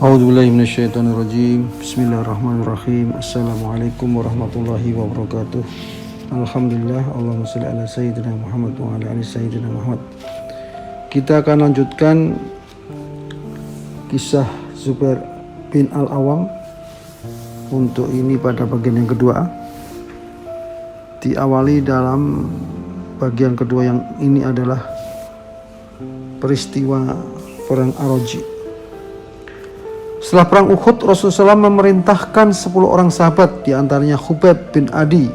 A'udzubillahi minasyaitonirrajim. Bismillahirrahmanirrahim. Assalamualaikum warahmatullahi wabarakatuh. Alhamdulillah, Allahumma shalli ala sayyidina Muhammad wa ala ali sayyidina Muhammad. Kita akan lanjutkan kisah Zubair bin Al-Awwam. Untuk ini pada bagian yang kedua. Diawali dalam bagian kedua yang ini adalah peristiwa perang Ar-Raji. Setelah perang Uhud, Rasulullah SAW memerintahkan 10 orang sahabat, diantaranya Khubayb bin Adi,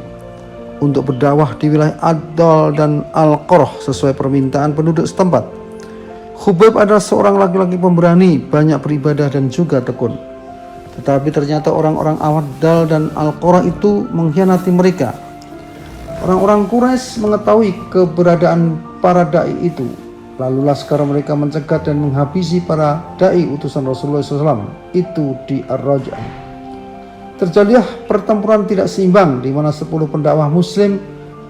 untuk berdakwah di wilayah Ad-Dal dan Al-Qurah sesuai permintaan penduduk setempat. Khubayb adalah seorang laki-laki pemberani, banyak beribadah dan juga tekun. Tetapi ternyata orang-orang Ad-Dal dan Al-Qurah itu mengkhianati mereka. Orang-orang Quraisy mengetahui keberadaan para dai itu. Lalu laskar mereka mencegat dan menghabisi para dai utusan Rasulullah SAW itu di Ar-Raj'ah. Terjadilah pertempuran tidak seimbang di mana 10 pendakwah Muslim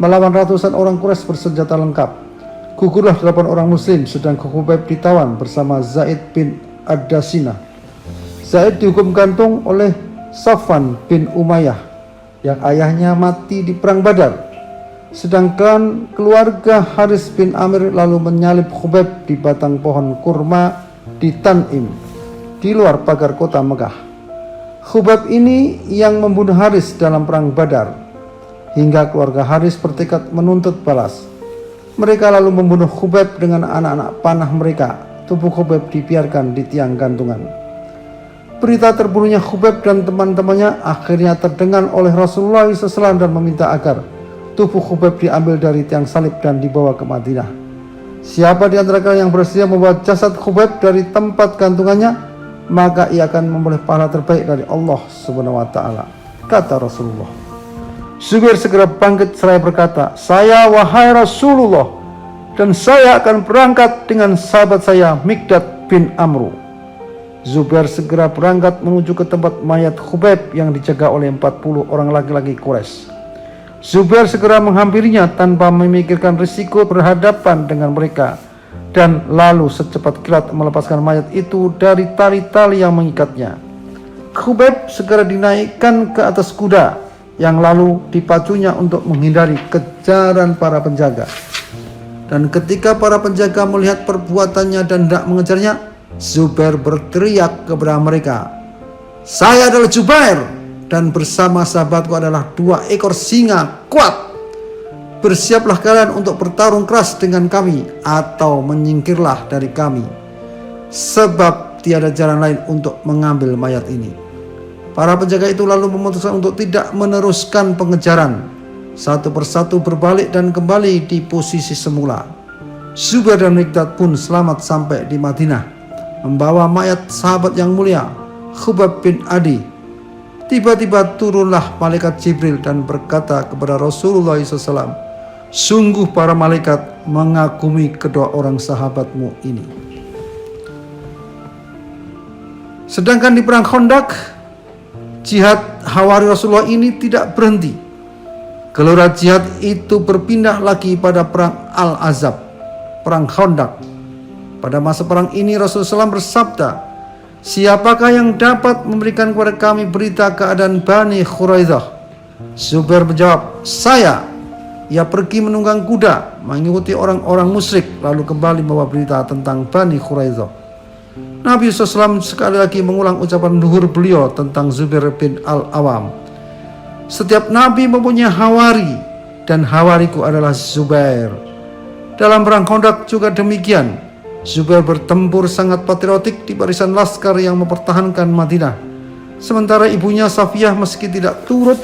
melawan ratusan orang Quraisy bersenjata lengkap. Gugurlah 8 orang Muslim, sedang Khubayb ditawan bersama Zaid bin Ad-Dasinah. Zaid dihukum gantung oleh Safwan bin Umayyah yang ayahnya mati di perang Badar. Sedangkan keluarga Haris bin Amir lalu menyalib Khubayb di batang pohon kurma di Tan'im, di luar pagar kota Mekah. Khubayb ini yang membunuh Haris dalam perang Badar, hingga keluarga Haris bertekad menuntut balas. Mereka lalu membunuh Khubayb dengan anak-anak panah mereka. Tubuh Khubayb dibiarkan di tiang gantungan. Berita terbunuhnya Khubayb dan teman-temannya akhirnya terdengar oleh Rasulullah SAW dan meminta agar tubuh Khubayb diambil dari tiang salib dan dibawa ke Madinah. Siapa di antara kalian yang bersedia membawa jasad Khubayb dari tempat gantungannya, maka ia akan memperoleh pahala terbaik dari Allah Subhanahu wa taala, kata Rasulullah. Zubair segera bangkit seraya berkata, "Saya wahai Rasulullah, dan saya akan berangkat dengan sahabat saya Mikdad bin Amru." Zubair segera berangkat menuju ke tempat mayat Khubayb yang dijaga oleh 40 orang laki-laki Quraisy. Zubair segera menghampirinya tanpa memikirkan risiko berhadapan dengan mereka, dan lalu secepat kilat melepaskan mayat itu dari tali-tali yang mengikatnya. Khubayb segera dinaikkan ke atas kuda yang lalu dipacunya untuk menghindari kejaran para penjaga. Dan ketika para penjaga melihat perbuatannya dan hendak mengejarnya, Zubair berteriak kepada mereka, "Saya adalah Zubair, dan bersama sahabatku adalah 2 ekor singa kuat. Bersiaplah kalian untuk bertarung keras dengan kami, atau menyingkirlah dari kami, sebab tiada jalan lain untuk mengambil mayat ini." Para penjaga itu lalu memutuskan untuk tidak meneruskan pengejaran. Satu persatu berbalik dan kembali di posisi semula. Zubair dan Mikdad pun selamat sampai di Madinah, membawa mayat sahabat yang mulia Khubayb bin Adi. Tiba-tiba turunlah malaikat Jibril dan berkata kepada Rasulullah SAW, "Sungguh para malaikat mengagumi kedua orang sahabatmu ini." Sedangkan di perang Khandaq, jihad Hawari Rasulullah ini tidak berhenti. Gelora jihad itu berpindah lagi pada perang Al-Azab, perang Khandaq. Pada masa perang ini Rasulullah SAW bersabda, "Siapakah yang dapat memberikan kepada kami berita keadaan Bani Quraidah?" Zubair menjawab, "Saya." Ia pergi menunggang kuda, mengikuti orang-orang musyrik, lalu kembali membawa berita tentang Bani Quraidah. Nabi SAW sekali lagi mengulang ucapan luhur beliau tentang Zubair bin Al-Awwam. "Setiap Nabi mempunyai hawari, dan hawariku adalah Zubair." Dalam perang Khandaq juga demikian. Zubair bertempur sangat patriotik di barisan laskar yang mempertahankan Madinah. Sementara ibunya Safiyah meski tidak turut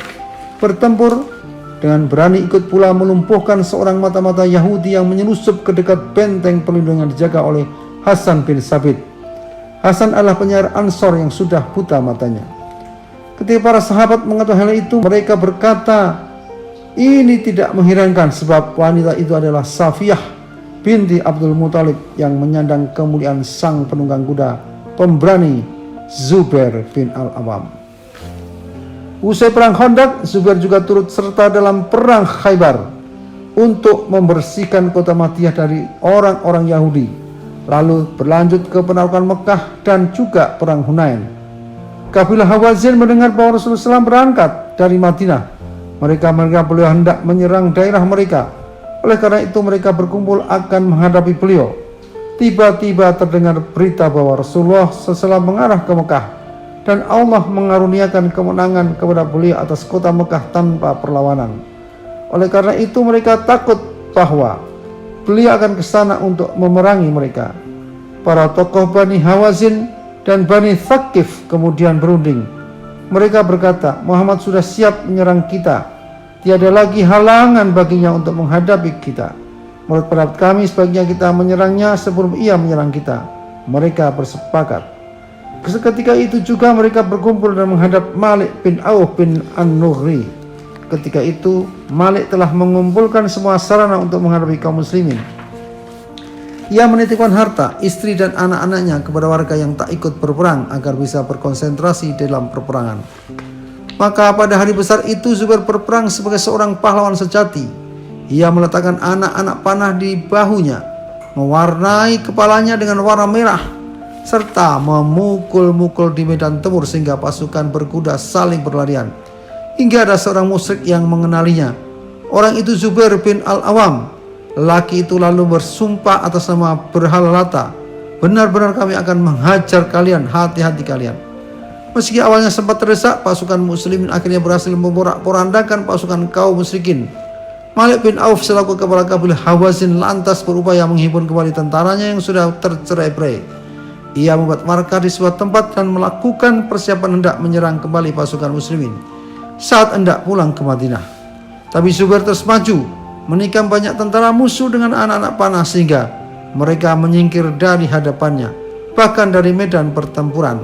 bertempur, dengan berani ikut pula melumpuhkan seorang mata-mata Yahudi yang menyelusup ke dekat benteng perlindungan yang dijaga oleh Hasan bin Sabit. Hasan adalah penyair Ansor yang sudah buta matanya. Ketika para sahabat mengetahui hal itu, mereka berkata, "Ini tidak mengherankan sebab wanita itu adalah Safiyah binti Abdul Muthalib yang menyandang kemuliaan sang penunggang kuda pemberani Zubair bin Al-Awwam." Usai perang Khandaq, Zubair juga turut serta dalam perang Khaybar untuk membersihkan kota Madinah dari orang-orang Yahudi. lalu berlanjut ke penaklukan Mekah dan juga perang Hunain. Kabilah Hawazin mendengar bahwa Rasulullah SAW berangkat dari Madinah. Mereka beliau hendak menyerang daerah mereka. Oleh karena itu mereka berkumpul akan menghadapi beliau. Tiba-tiba terdengar berita bahwa Rasulullah SAW mengarah ke Mekah dan Allah mengaruniakan kemenangan kepada beliau atas kota Mekah tanpa perlawanan. Oleh karena itu mereka takut bahwa beliau akan ke sana untuk memerangi mereka. Para tokoh Bani Hawazin dan Bani Thaqif kemudian berunding. Mereka berkata, Muhammad sudah siap menyerang kita. Tiada lagi halangan baginya untuk menghadapi kita. Menurut pendapat kami sebaiknya kita menyerangnya sebelum ia menyerang kita. Mereka bersepakat. Ketika itu juga mereka berkumpul dan menghadap Malik bin Auf bin An-Nughri. Ketika itu Malik telah mengumpulkan semua sarana untuk menghadapi kaum muslimin. Ia menitipkan harta, istri dan anak-anaknya kepada warga yang tak ikut berperang agar bisa berkonsentrasi dalam perperangan. Maka pada hari besar itu Zubair berperang sebagai seorang pahlawan sejati. Ia meletakkan anak-anak panah di bahunya, mewarnai kepalanya dengan warna merah, serta memukul-mukul di medan tempur sehingga pasukan berkuda saling berlarian. Hingga ada seorang musyrik yang mengenalinya. Orang itu Zubair bin Al-Awam. Lelaki itu lalu bersumpah atas nama berhala Lata, benar-benar kami akan menghajar kalian, hati-hati kalian. Meski awalnya sempat terdesak, pasukan muslimin akhirnya berhasil memporak-porandakan pasukan kaum musyrikin. Malik bin Auf selaku kepala kabilah Hawazin lantas berupaya menghibur kembali tentaranya yang sudah tercerai-berai. Ia membuat markah di sebuah tempat dan melakukan persiapan hendak menyerang kembali pasukan muslimin saat hendak pulang ke Madinah. Tapi Zubair terus maju, menikam banyak tentara musuh dengan anak-anak panah sehingga mereka menyingkir dari hadapannya, bahkan dari medan pertempuran.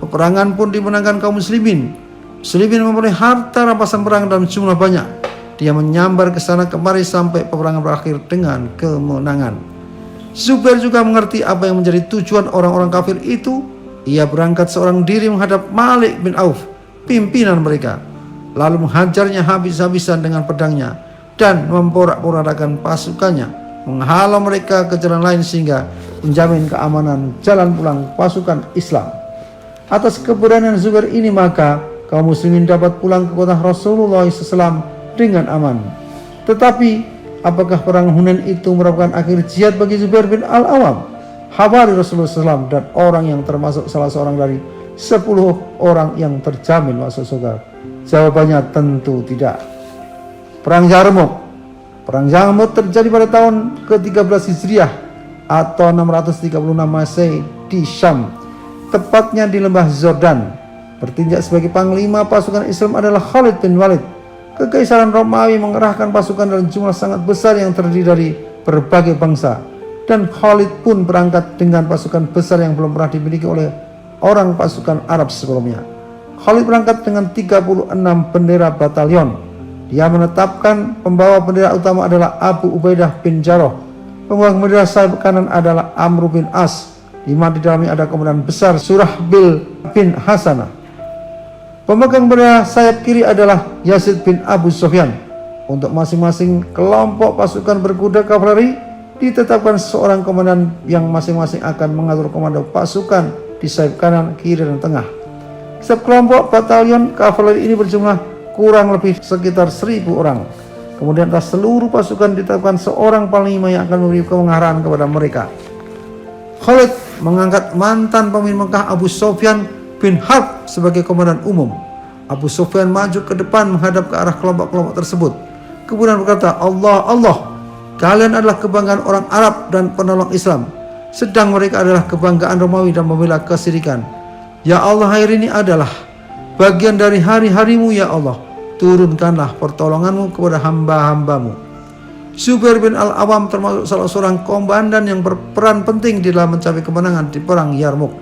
Peperangan pun dimenangkan kaum muslimin. Muslimin memperoleh harta rampasan perang dalam jumlah banyak. Dia menyambar ke sana kemari sampai peperangan berakhir dengan kemenangan. Zubair juga mengerti apa yang menjadi tujuan orang-orang kafir itu. Ia berangkat seorang diri menghadap Malik bin Auf, pimpinan mereka, lalu menghajarnya habis-habisan dengan pedangnya dan memporak-porandakan pasukannya, menghalau mereka ke jalan lain sehingga menjamin keamanan jalan pulang pasukan Islam. Atas keberanian Zubair ini maka kaum muslimin dapat pulang ke kota Rasulullah SAW dengan aman. Tetapi apakah perang Hunain itu merupakan akhir jihad bagi Zubair bin Al-Awam, hawari Rasulullah SAW dan orang yang termasuk salah seorang dari 10 orang yang terjamin masuk surga? Jawabannya tentu tidak. Perang Yarmuk. Perang Yarmuk terjadi pada tahun ke-13 Hijriah atau 636 Masehi di Syam, tepatnya di lembah Jordan. Bertindak sebagai panglima pasukan Islam adalah Khalid bin Walid. Kekaisaran Romawi mengerahkan pasukan dalam jumlah sangat besar yang terdiri dari berbagai bangsa, dan Khalid pun berangkat dengan pasukan besar yang belum pernah dimiliki oleh orang pasukan Arab sebelumnya. Khalid berangkat dengan 36 bendera batalion. Dia menetapkan pembawa bendera utama adalah Abu Ubaidah bin Jarrah. Pembawa bendera sayap kanan adalah Amr bin As, di mana di dalamnya ada komandan besar Surahbil bin Hasanah. Pemegang bendera sayap kiri adalah Yazid bin Abu Sufyan. Untuk masing-masing kelompok pasukan berkuda kavaleri ditetapkan seorang komandan yang masing-masing akan mengatur komando pasukan di sayap kanan, kiri, dan tengah. Setiap kelompok batalion kavaleri ini berjumlah kurang lebih sekitar 1000 orang. Kemudian atas seluruh pasukan ditetapkan seorang panglima yang akan memberi pengarahan kepada mereka. Khalid mengangkat mantan pemimpin Mekah Abu Sufyan bin Harb sebagai komandan umum. Abu Sufyan maju ke depan menghadap ke arah kelompok-kelompok tersebut. Kemudian berkata, Allah, Allah, kalian adalah kebanggaan orang Arab dan penolong Islam, sedang mereka adalah kebanggaan Romawi dan membela kesyirikan. Ya Allah, hari ini adalah bagian dari hari-harimu ya Allah. Turunkanlah pertolonganmu kepada hamba-hambamu. Zubair bin Al-Awam termasuk salah seorang komandan yang berperan penting di dalam mencapai kemenangan di perang Yarmuk.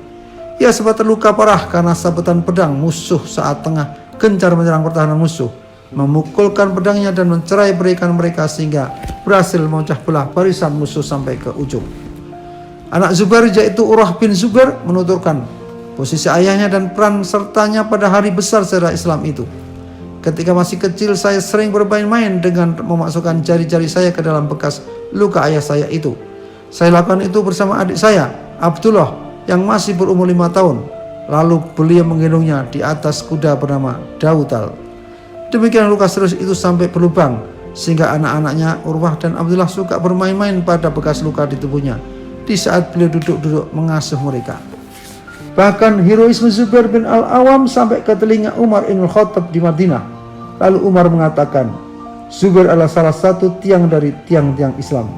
Ia sempat terluka parah karena sabetan pedang musuh saat tengah gencar menyerang pertahanan musuh, memukulkan pedangnya dan mencerai-beraikan mereka sehingga berhasil memecah belah barisan musuh sampai ke ujung. Anak Zubair yaitu Urwah bin Zubair menuturkan posisi ayahnya dan peran sertanya pada hari besar sejarah Islam itu. Ketika masih kecil saya sering bermain-main dengan memasukkan jari-jari saya ke dalam bekas luka ayah saya itu. Saya lakukan itu bersama adik saya, Abdullah, yang masih berumur 5 tahun. Lalu beliau menggendongnya di atas kuda bernama Dautal. Demikian luka serius itu sampai berlubang, sehingga anak-anaknya Urwah dan Abdullah suka bermain-main pada bekas luka di tubuhnya di saat beliau duduk-duduk mengasuh mereka. Bahkan heroisme Zubair bin Al-Awam sampai ke telinga Umar ibn Khattab di Madinah. Lalu Umar mengatakan, Zubair adalah salah satu tiang dari tiang-tiang Islam.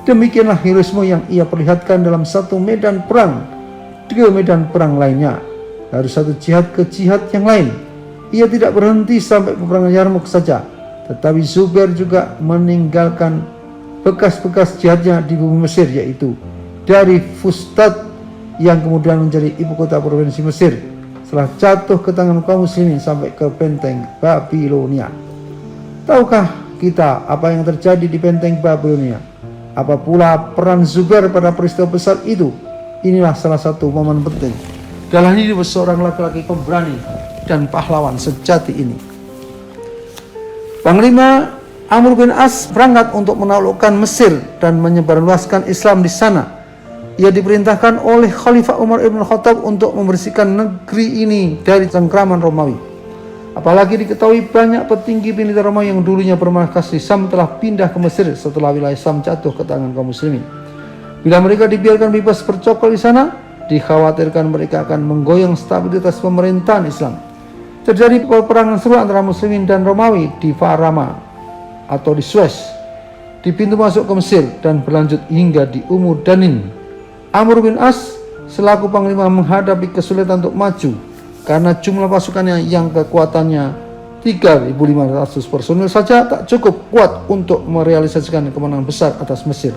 Demikianlah heroisme yang ia perlihatkan dalam satu medan perang ke medan perang lainnya, dari satu jihad ke jihad yang lain. Ia tidak berhenti sampai peperangan Yarmuk saja, tetapi Zubair juga meninggalkan bekas-bekas jihadnya di bumi Mesir, yaitu dari Fustat yang kemudian menjadi ibu kota provinsi Mesir setelah jatuh ke tangan kaum muslimin sampai ke benteng Babilonia. Tahukah kita apa yang terjadi di benteng Babilonia? Apa pula peran Zubair pada peristiwa besar itu? Inilah salah satu momen penting dalam hidup seorang laki-laki pemberani dan pahlawan sejati ini. Panglima Amr bin As berangkat untuk menaklukkan Mesir dan menyebarluaskan Islam di sana. Ia diperintahkan oleh Khalifah Umar ibn Khattab untuk membersihkan negeri ini dari cengkraman Romawi. Apalagi diketahui banyak petinggi militer Romawi yang dulunya bermarkas di Syam telah pindah ke Mesir setelah wilayah Syam jatuh ke tangan kaum muslimin. Bila mereka dibiarkan bebas bercokol di sana, dikhawatirkan mereka akan menggoyang stabilitas pemerintahan Islam. Terjadi peperangan seru antara muslimin dan Romawi di Farama atau di Suez, di pintu masuk ke Mesir, dan berlanjut hingga di Danin. Amr bin As selaku panglima menghadapi kesulitan untuk maju karena jumlah pasukannya yang kekuatannya 3.500 personil saja tak cukup kuat untuk merealisasikan kemenangan besar atas Mesir.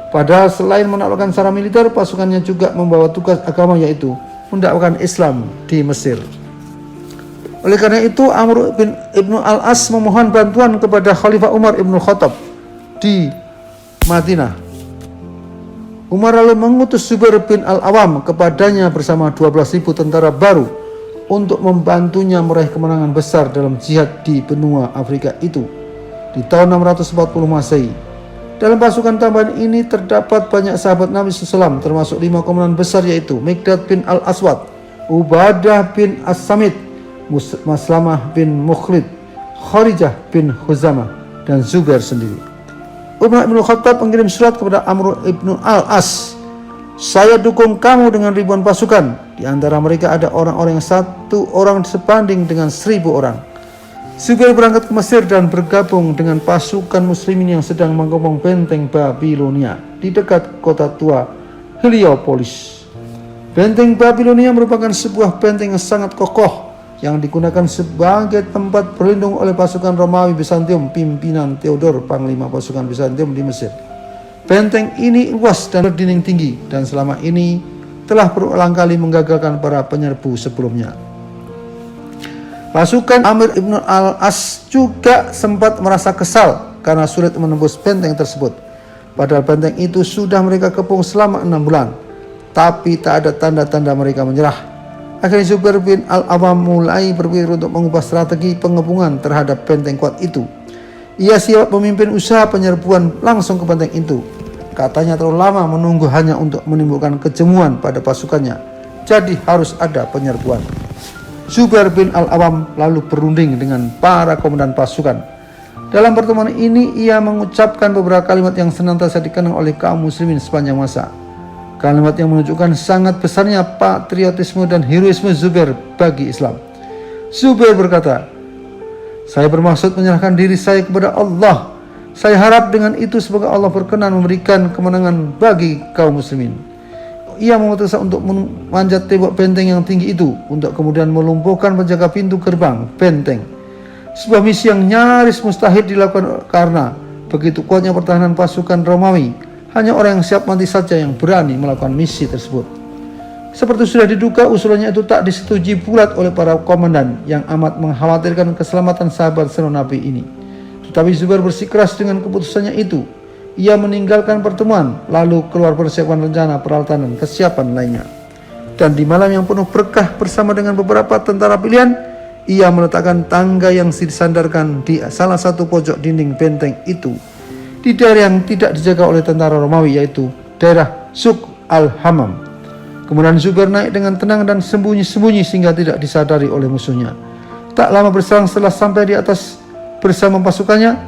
Padahal selain menaklukkan secara militer, pasukannya juga membawa tugas agama, yaitu mendakwahkan Islam di Mesir. Oleh karena itu, Amr bin Ibnu Al-As memohon bantuan kepada Khalifah Umar ibn Khattab di Madinah. Umar lalu mengutus Zubair bin Al-Awam kepadanya bersama 12.000 tentara baru untuk membantunya meraih kemenangan besar dalam jihad di benua Afrika itu di tahun 640 Masehi. Dalam pasukan tambahan ini terdapat banyak sahabat Nabi SAW, termasuk 5 komandan besar, yaitu Mikdad bin Al-Aswad, Ubadah bin As-Samit, Maslamah bin Mukhlid, Kharijah bin Khuzamah, dan Zubair sendiri. Umar bin Khattab mengirim surat kepada Amr ibn Al-As, "Saya dukung kamu dengan ribuan pasukan. Di antara mereka ada orang-orang yang 1 orang sebanding dengan 1.000 orang." Zubair berangkat ke Mesir dan bergabung dengan pasukan muslimin yang sedang menggempur benteng Babilonia di dekat kota tua Heliopolis. Benteng Babilonia merupakan sebuah benteng yang sangat kokoh yang digunakan sebagai tempat berlindung oleh pasukan Romawi Bizantium pimpinan Theodor, panglima pasukan Bizantium di Mesir. Benteng ini luas dan berdinding tinggi dan selama ini telah berulang kali menggagalkan para penyerbu sebelumnya. Pasukan Amr ibn Al-As juga sempat merasa kesal karena sulit menembus benteng tersebut. Padahal benteng itu sudah mereka kepung selama 6 bulan, tapi tak ada tanda-tanda mereka menyerah. Akhirnya Zubair bin Al-Awam mulai berpikir untuk mengubah strategi pengepungan terhadap benteng kuat itu. Ia siap memimpin usaha penyerbuan langsung ke benteng itu. Katanya terlalu lama menunggu hanya untuk menimbulkan kejemuan pada pasukannya, jadi harus ada penyerbuan. Zubair bin Al-Awam lalu berunding dengan para komandan pasukan. Dalam pertemuan ini ia mengucapkan beberapa kalimat yang senantiasa dikenang oleh kaum muslimin sepanjang masa. Kalimat yang menunjukkan sangat besarnya patriotisme dan heroisme Zubair bagi Islam. Zubair berkata, "Saya bermaksud menyerahkan diri saya kepada Allah. Saya harap dengan itu semoga Allah berkenan memberikan kemenangan bagi kaum muslimin." Ia memutuskan untuk memanjat tembok benteng yang tinggi itu untuk kemudian melumpuhkan penjaga pintu gerbang benteng. Sebuah misi yang nyaris mustahil dilakukan karena begitu kuatnya pertahanan pasukan Romawi. Hanya orang yang siap mati saja yang berani melakukan misi tersebut. Seperti sudah diduga, usulannya itu tak disetujui bulat oleh para komandan yang amat mengkhawatirkan keselamatan sahabat seru Nabi ini. Tetapi Zubair bersikeras dengan keputusannya itu. Ia meninggalkan pertemuan, lalu keluar persiapan rencana, peralatan, dan kesiapan lainnya. Dan di malam yang penuh berkah bersama dengan beberapa tentara pilihan, ia meletakkan tangga yang disandarkan di salah satu pojok dinding benteng itu, di daerah yang tidak dijaga oleh tentara Romawi, yaitu daerah Suq al-Hamam. Kemudian Zubair naik dengan tenang dan sembunyi-sembunyi sehingga tidak disadari oleh musuhnya. Tak lama berselang setelah sampai di atas bersama pasukannya,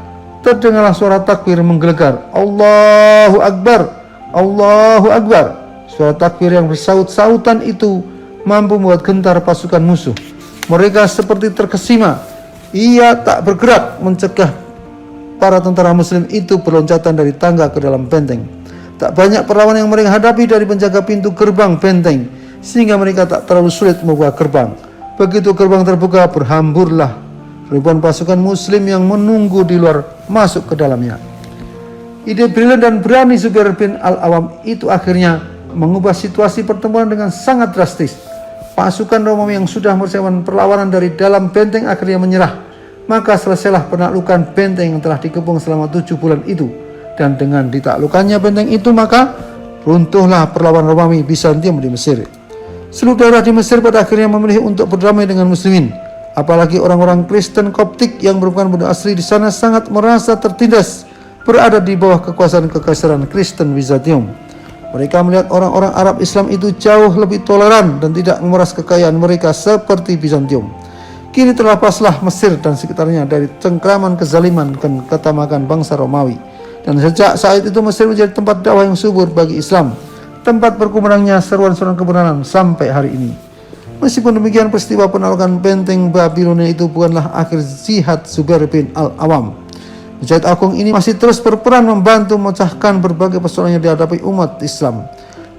terdengarlah suara takbir menggelegar. Allahu Akbar, Allahu Akbar. Suara takbir yang bersaut-sautan itu mampu membuat gentar pasukan musuh. Mereka seperti terkesima. Ia tak bergerak mencegah para tentara muslim itu berloncatan dari tangga ke dalam benteng. Tak banyak perlawanan yang mereka hadapi dari penjaga pintu gerbang benteng, sehingga mereka tak terlalu sulit membuka gerbang. Begitu gerbang terbuka, berhamburlah ribuan pasukan muslim yang menunggu di luar masuk ke dalamnya. Ide brilian dan berani Zubair bin Al-Awam itu akhirnya mengubah situasi pertempuran dengan sangat drastis. Pasukan Romawi yang sudah mempersiapkan perlawanan dari dalam benteng akhirnya menyerah. Maka selesailah penaklukan benteng yang telah dikepung selama 7 bulan itu. Dan dengan ditaklukannya benteng itu, maka runtuhlah perlawanan Romawi Bizantium di Mesir. Seluruh daerah di Mesir pada akhirnya memilih untuk berdamai dengan muslimin. Apalagi orang-orang Kristen Koptik yang merupakan penduduk asli di sana sangat merasa tertindas berada di bawah kekuasaan kekaisaran Kristen Bizantium. Mereka melihat orang-orang Arab Islam itu jauh lebih toleran dan tidak memeras kekayaan mereka seperti Bizantium. Kini terlepaslah Mesir dan sekitarnya dari cengkraman kezaliman dan ketamakan bangsa Romawi. Dan sejak saat itu Mesir menjadi tempat dakwah yang subur bagi Islam, tempat berkumandangnya seruan-seruan kebenaran sampai hari ini. Meskipun demikian, peristiwa penaklukan benteng Babilonia itu bukanlah akhir jihad Zubair bin Al-Awam. Mujahid agung ini masih terus berperan membantu memecahkan berbagai persoalan yang dihadapi umat Islam.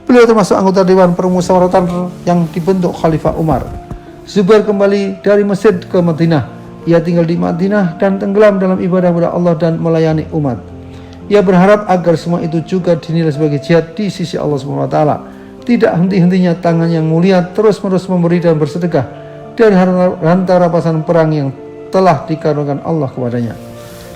Beliau termasuk anggota Dewan Permusyawaratan yang dibentuk Khalifah Umar. Zubair kembali dari Mesir ke Madinah. Ia tinggal di Madinah dan tenggelam dalam ibadah kepada Allah dan melayani umat. Ia berharap agar semua itu juga dinilai sebagai jihad di sisi Allah SWT. Tidak henti-hentinya tangan yang mulia terus-menerus memberi dan bersedekah dari harta rampasan perang yang telah dikaruniakan Allah kepadanya.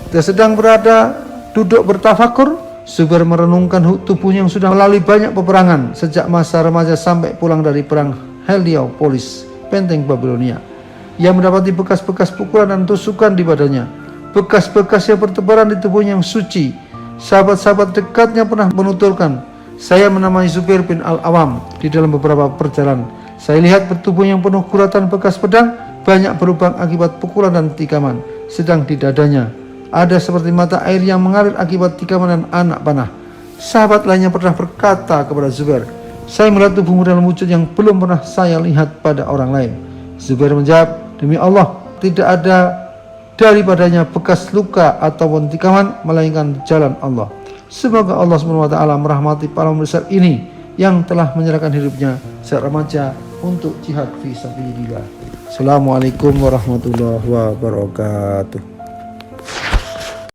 Dia sedang berada duduk bertafakur, Zubair merenungkan tubuhnya yang sudah melalui banyak peperangan sejak masa remaja sampai pulang dari perang Heliopolis, benteng Babilonia. Ia mendapati bekas-bekas pukulan dan tusukan di badannya, bekas-bekas yang bertebaran di tubuhnya yang suci. Sahabat-sahabat dekatnya pernah menuturkan, saya menamai Zubair bin Al-Awam di dalam beberapa perjalanan. Saya lihat bertubuh yang penuh guratan bekas pedang, banyak berlubang akibat pukulan dan tikaman. Sedang di dadanya ada seperti mata air yang mengalir akibat tikaman dan anak panah. Sahabat lainnya pernah berkata kepada Zubair, saya melihat tubuhmu dalam wujud yang belum pernah saya lihat pada orang lain. Zubair menjawab, demi Allah, tidak ada daripadanya bekas luka ataupun tikaman melainkan jalan Allah. Semoga Allah SWT merahmati para besar ini yang telah menyerahkan hidupnya saat remaja untuk jihad fi sabilillah. Assalamualaikum warahmatullahi wabarakatuh.